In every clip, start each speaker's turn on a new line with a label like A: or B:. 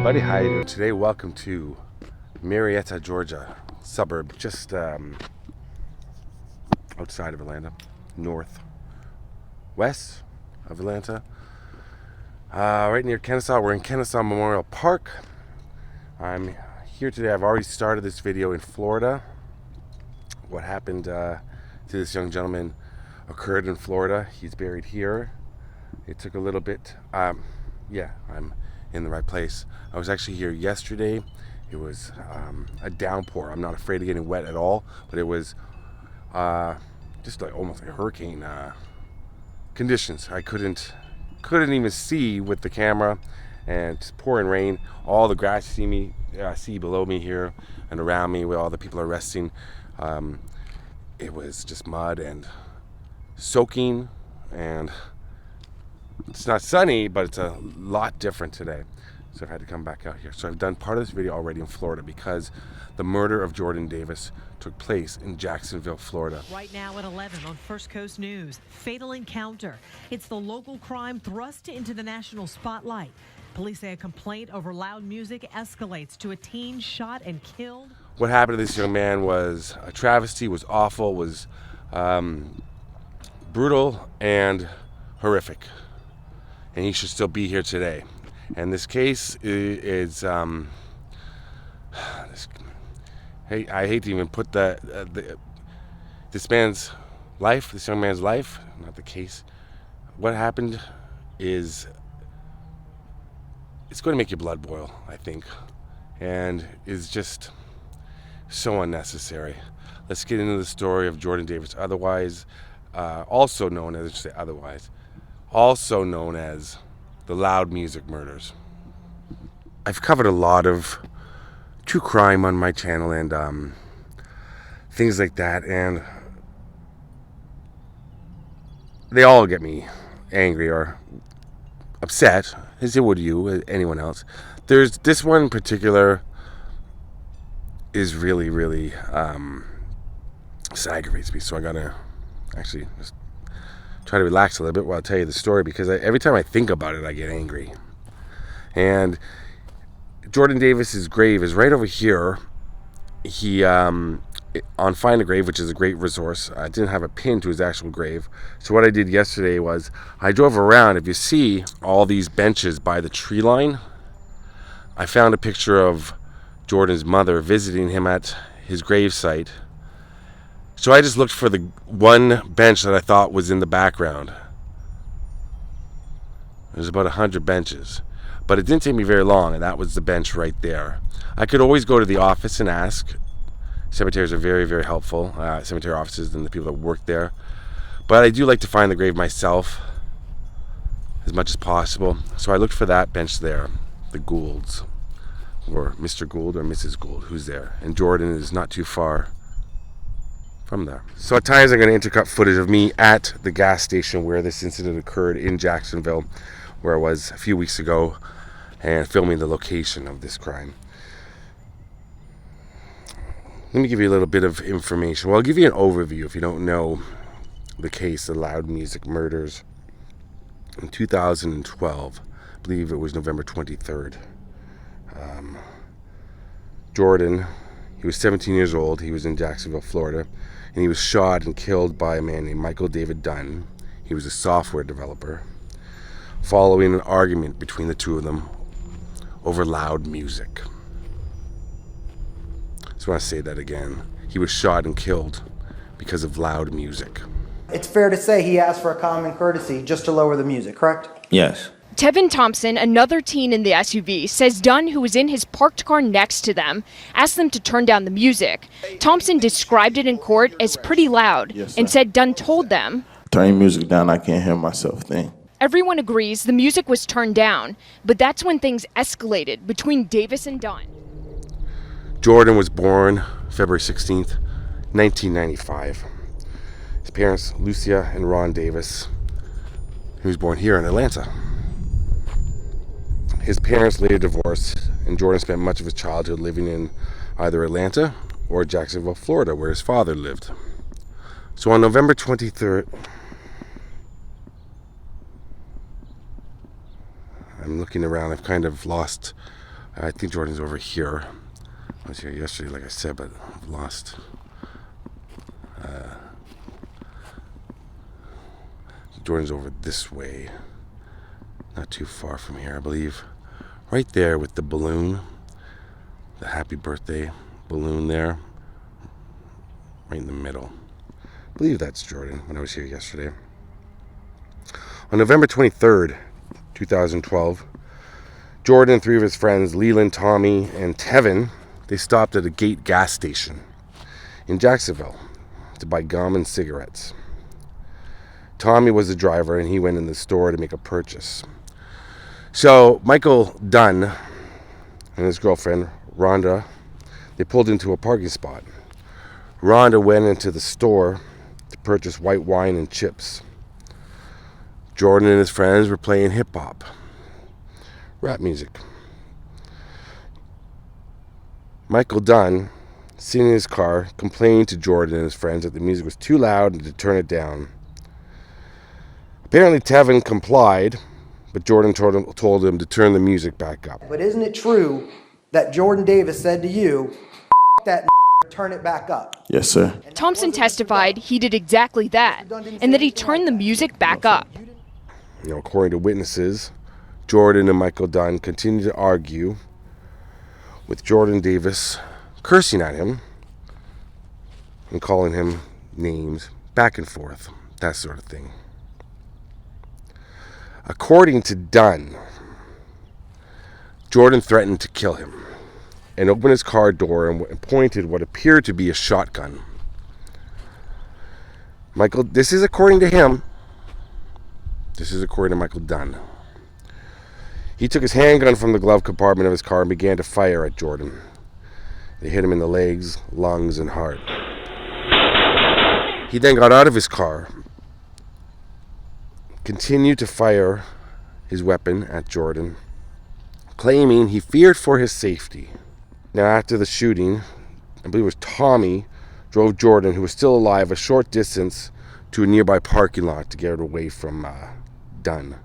A: everybody, how you doing today? Welcome to Marietta, Georgia, suburb just outside of Atlanta, northwest of Atlanta, right near Kennesaw. We're in Kennesaw Memorial Park. I'm here today. I've already started this video in Florida. What happened to this young gentleman occurred in Florida. He's buried here. It took a little bit. Yeah, I'm in the right place. I was actually here yesterday. It was a downpour. I'm not afraid of getting wet at all, but it was just like almost like hurricane conditions. I couldn't even see with the camera, and it's pouring rain. All the grass see below me here and around me where all the people are resting. It was just mud and soaking, and it's not sunny, but it's a lot different today. So I've had to come back out here. So I've done part of this video already in Florida because the murder of Jordan Davis took place in Jacksonville, Florida.
B: Right now at 11 on First Coast News, fatal encounter. It's the local crime thrust into the national spotlight. Police say a complaint over loud music escalates to a teen shot and killed.
A: What happened to this young man was a travesty, was awful, was brutal and horrific. And he should still be here today. And this case is I hate to even put this young man's life, not the case. What happened is, it's going to make your blood boil, I think, and is just so unnecessary. Let's get into the story of Jordan Davis, also known as the Loud Music Murders. I've covered a lot of true crime on my channel and things like that, and they all get me angry or upset, as it would you, anyone else. There's this one in particular is really, really aggravates me, so I gotta actually just try to relax a little bit while I tell you the story, because every time I think about it, I get angry. And Jordan Davis's grave is right over here. He on Find a Grave, which is a great resource, I didn't have a pin to his actual grave. So what I did yesterday was I drove around. If you see all these benches by the tree line, I found a picture of Jordan's mother visiting him at his gravesite. So I just looked for the one bench that I thought was in the background. There's about 100 benches, but it didn't take me very long, and that was the bench right there. I could always go to the office and ask. Cemeteries are very, very helpful, cemetery offices and the people that work there. But I do like to find the grave myself as much as possible. So I looked for that bench there, the Goulds, or Mr. Gould or Mrs. Gould, who's there. And Jordan is not too far from there. So at times I'm going to intercut footage of me at the gas station where this incident occurred in Jacksonville, where I was a few weeks ago, and filming the location of this crime. Let me give you a little bit of information. Well, I'll give you an overview if you don't know the case, the Loud Music Murders. In 2012, I believe it was November 23rd, Jordan, he was 17 years old. He was in Jacksonville, Florida, and he was shot and killed by a man named Michael David Dunn. He was a software developer, following an argument between the two of them over loud music. So I want to say that again. He was shot and killed because of loud music.
C: It's fair to say he asked for a common courtesy just to lower the music, correct?
D: Yes.
E: Tevin Thompson, another teen in the SUV, says Dunn, who was in his parked car next to them, asked them to turn down the music. Thompson described it in court as pretty loud, and said Dunn told them,
D: "Turn your music down, I can't hear myself think."
E: Everyone agrees the music was turned down, but that's when things escalated between Davis and Dunn.
A: Jordan was born February 16th, 1995. His parents, Lucia and Ron Davis. He was born here in Atlanta. His parents later divorced, and Jordan spent much of his childhood living in either Atlanta or Jacksonville, Florida, where his father lived. So on November 23rd, I'm looking around, I've kind of lost I think Jordan's over here. I was here yesterday, like I said, but I've lost. Jordan's over this way. Not too far from here, I believe. Right there with the balloon. The happy birthday balloon there. Right in the middle. I believe that's Jordan when I was here yesterday. On November 23rd, 2012, Jordan and three of his friends, Leland, Tommy, and Tevin, they stopped at a Gate gas station in Jacksonville to buy gum and cigarettes. Tommy was the driver, and he went in the store to make a purchase. So Michael Dunn and his girlfriend, Rhonda, they pulled into a parking spot. Rhonda went into the store to purchase white wine and chips. Jordan and his friends were playing hip-hop, rap music. Michael Dunn, sitting in his car, complained to Jordan and his friends that the music was too loud and to turn it down. Apparently Tevin complied, but Jordan told him to turn the music back up.
C: But isn't it true that Jordan Davis said to you, that turn it back up?
D: Yes, sir.
E: Thompson testified he did exactly that, and that he turned the music back up.
A: According to witnesses, Jordan and Michael Dunn continued to argue, with Jordan Davis cursing at him and calling him names back and forth, that sort of thing. According to Dunn, Jordan threatened to kill him and opened his car door and pointed what appeared to be a shotgun. This is according to him. This is according to Michael Dunn. He took his handgun from the glove compartment of his car and began to fire at Jordan. They hit him in the legs, lungs, and heart. He then got out of his car, continued to fire his weapon at Jordan, claiming he feared for his safety. Now, after the shooting, I believe it was Tommy, drove Jordan, who was still alive, a short distance to a nearby parking lot to get away from Dunn.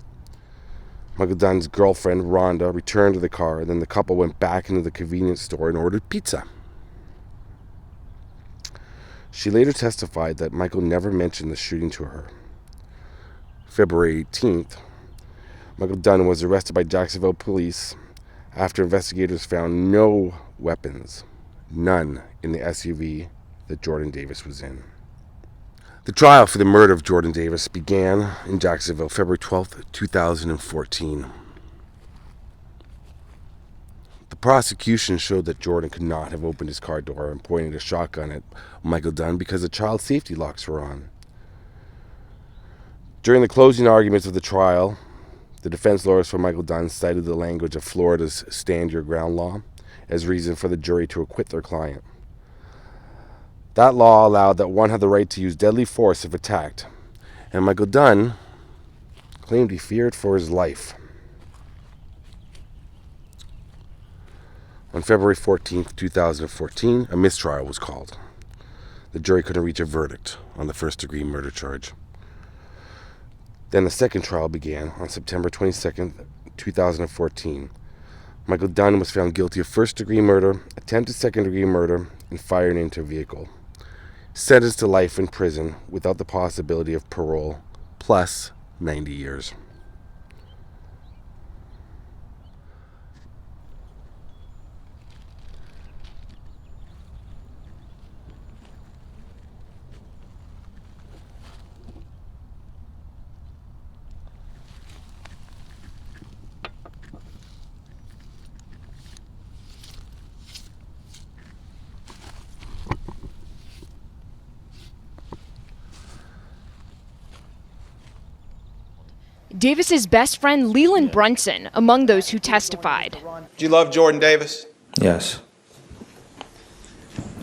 A: Michael Dunn's girlfriend, Rhonda, returned to the car, and then the couple went back into the convenience store and ordered pizza. She later testified that Michael never mentioned the shooting to her. February 18th, Michael Dunn was arrested by Jacksonville police after investigators found no weapons, none, in the SUV that Jordan Davis was in. The trial for the murder of Jordan Davis began in Jacksonville February 12th, 2014. The prosecution showed that Jordan could not have opened his car door and pointed a shotgun at Michael Dunn because the child safety locks were on. During the closing arguments of the trial, the defense lawyers for Michael Dunn cited the language of Florida's Stand Your Ground law as reason for the jury to acquit their client. That law allowed that one had the right to use deadly force if attacked, and Michael Dunn claimed he feared for his life. On February 14th, 2014, a mistrial was called. The jury couldn't reach a verdict on the first-degree murder charge. Then the second trial began on September 22nd, 2014. Michael Dunn was found guilty of first-degree murder, attempted second-degree murder, and firing into a vehicle. Sentenced to life in prison without the possibility of parole, plus 90 years.
E: Davis's best friend Leland Brunson among those who testified.
F: Do you love Jordan Davis?
G: Yes.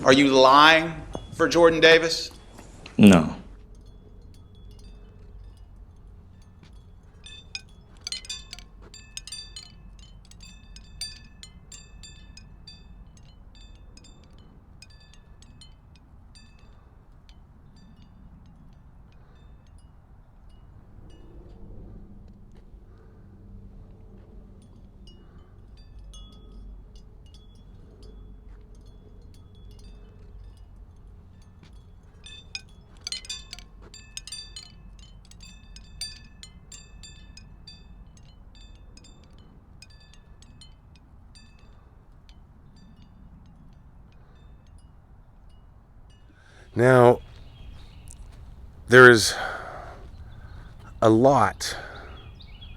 F: Are you lying for Jordan Davis?
G: No.
A: Now, there's a lot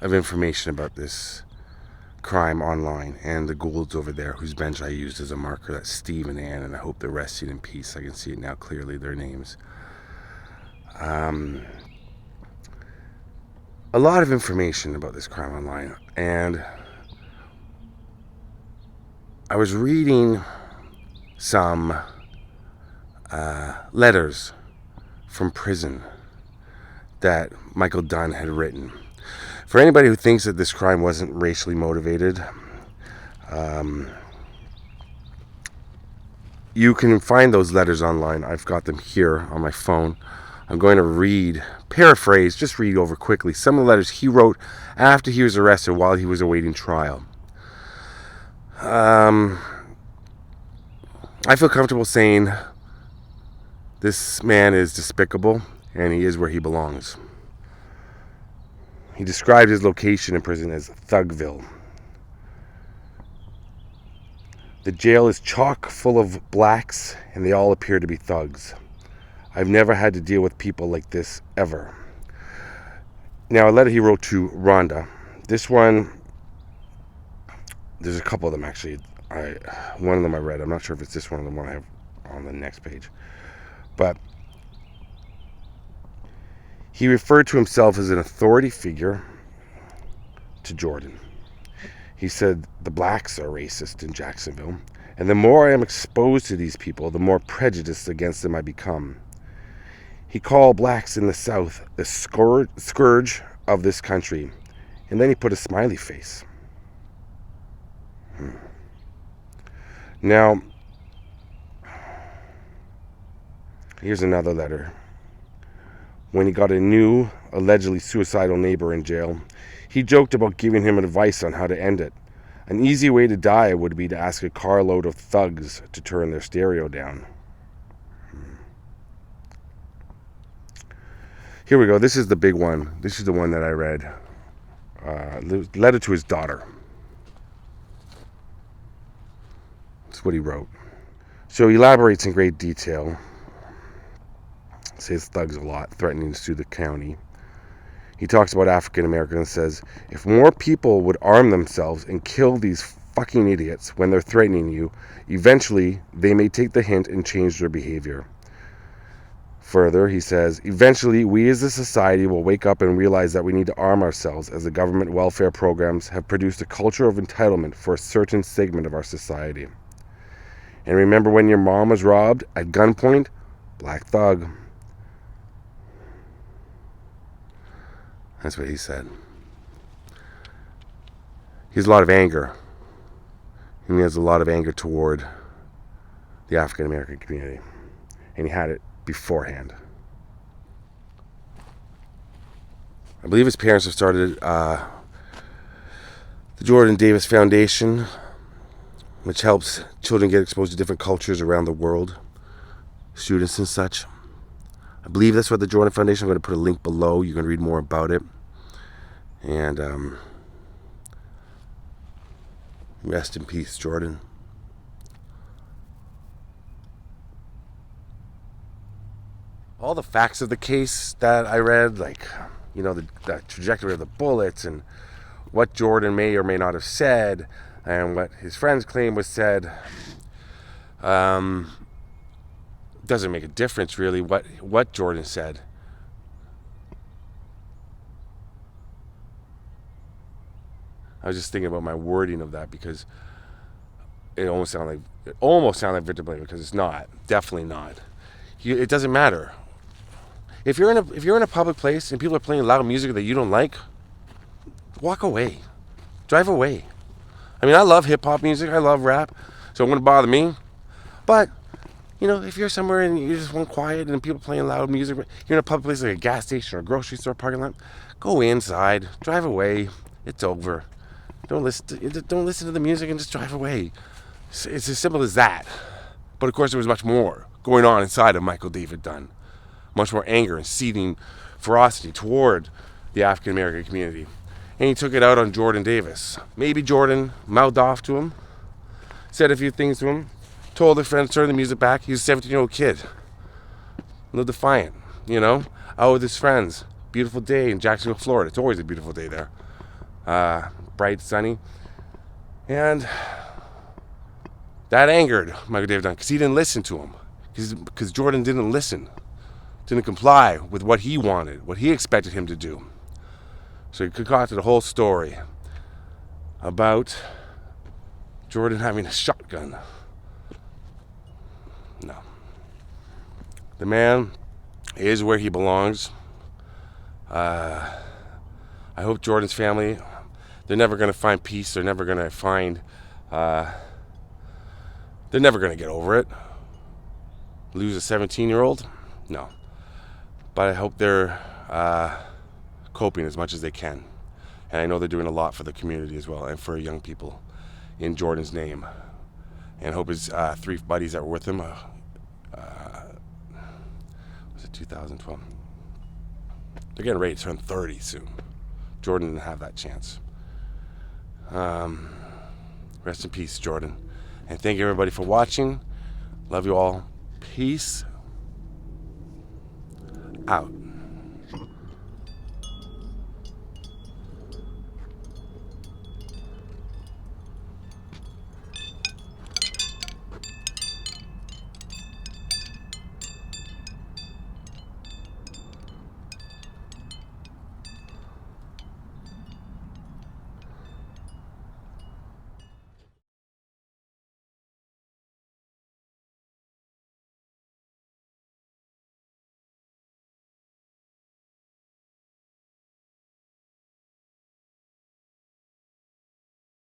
A: of information about this crime online, and the Goulds over there, whose bench I used as a marker. That's Steve and Ann, and I hope they're resting in peace. I can see it now clearly, their names. A lot of information about this crime online, and I was reading some letters from prison that Michael Dunn had written. For anybody who thinks that this crime wasn't racially motivated, you can find those letters online. I've got them here on my phone. I'm going to just read over quickly some of the letters he wrote after he was arrested while he was awaiting trial. I feel comfortable saying this man is despicable, and he is where he belongs. He described his location in prison as Thugville. The jail is chock full of blacks, and they all appear to be thugs. I've never had to deal with people like this, ever. Now, a letter he wrote to Rhonda. This one, there's a couple of them actually. One of them I read. I'm not sure if it's this one or the one I have on the next page. But he referred to himself as an authority figure to Jordan. He said, the blacks are racist in Jacksonville, and the more I am exposed to these people, the more prejudiced against them I become. He called blacks in the South the scourge of this country, and then he put a smiley face. Now, here's another letter. When he got a new, allegedly suicidal neighbor in jail, he joked about giving him advice on how to end it. An easy way to die would be to ask a carload of thugs to turn their stereo down. Here we go. This is the big one. This is the one that I read. Letter to his daughter. That's what he wrote. So he elaborates in great detail. Says thugs a lot, threatening to sue the county. He talks about African Americans and says, if more people would arm themselves and kill these fucking idiots when they're threatening you, eventually they may take the hint and change their behavior. Further, he says, eventually we as a society will wake up and realize that we need to arm ourselves, as the government welfare programs have produced a culture of entitlement for a certain segment of our society. And remember when your mom was robbed at gunpoint? Black thug. That's what he said. He has a lot of anger. And he has a lot of anger toward the African American community. And he had it beforehand. I believe his parents have started the Jordan Davis Foundation, which helps children get exposed to different cultures around the world, students and such. I believe that's what the Jordan Foundation. I'm going to put a link below. You can read more about it. And rest in peace, Jordan. All the facts of the case that I read, like, you know, the trajectory of the bullets and what Jordan may or may not have said and what his friends claim was said, doesn't make a difference really what Jordan said. I was just thinking about my wording of that because it almost sounded like victim blaming, because it's not. Definitely not. It doesn't matter. If you're in a public place and people are playing loud music that you don't like, walk away. Drive away. I mean, I love hip hop music. I love rap, so it wouldn't bother me. But you know, if you're somewhere and you just want quiet and people playing loud music, you're in a public place like a gas station or a grocery store parking lot, go inside, drive away. It's over. Don't listen to the music and just drive away. It's as simple as that. But of course, there was much more going on inside of Michael David Dunn. Much more anger and seething ferocity toward the African American community. And he took it out on Jordan Davis. Maybe Jordan mouthed off to him, said a few things to him, told their friends to turn the music back. He was a 17-year-old kid. a little defiant, you know, out with his friends. Beautiful day in Jacksonville, Florida. It's always a beautiful day there. Bright, sunny. And that angered Michael David Dunn because he didn't listen to him. Because Jordan didn't listen, didn't comply with what he wanted, what he expected him to do. So he concocted a whole story about Jordan having a shotgun. No. The man is where he belongs. I hope Jordan's family, they're never going to find peace. They're never going to find, they're never going to get over it. Lose a 17-year-old? No. But I hope they're coping as much as they can. And I know they're doing a lot for the community as well and for young people in Jordan's name. And hope his 3 buddies that were with him, was it 2012? They're getting ready to turn 30 soon. Jordan didn't have that chance. Rest in peace, Jordan. And thank you everybody for watching. Love you all. Peace out.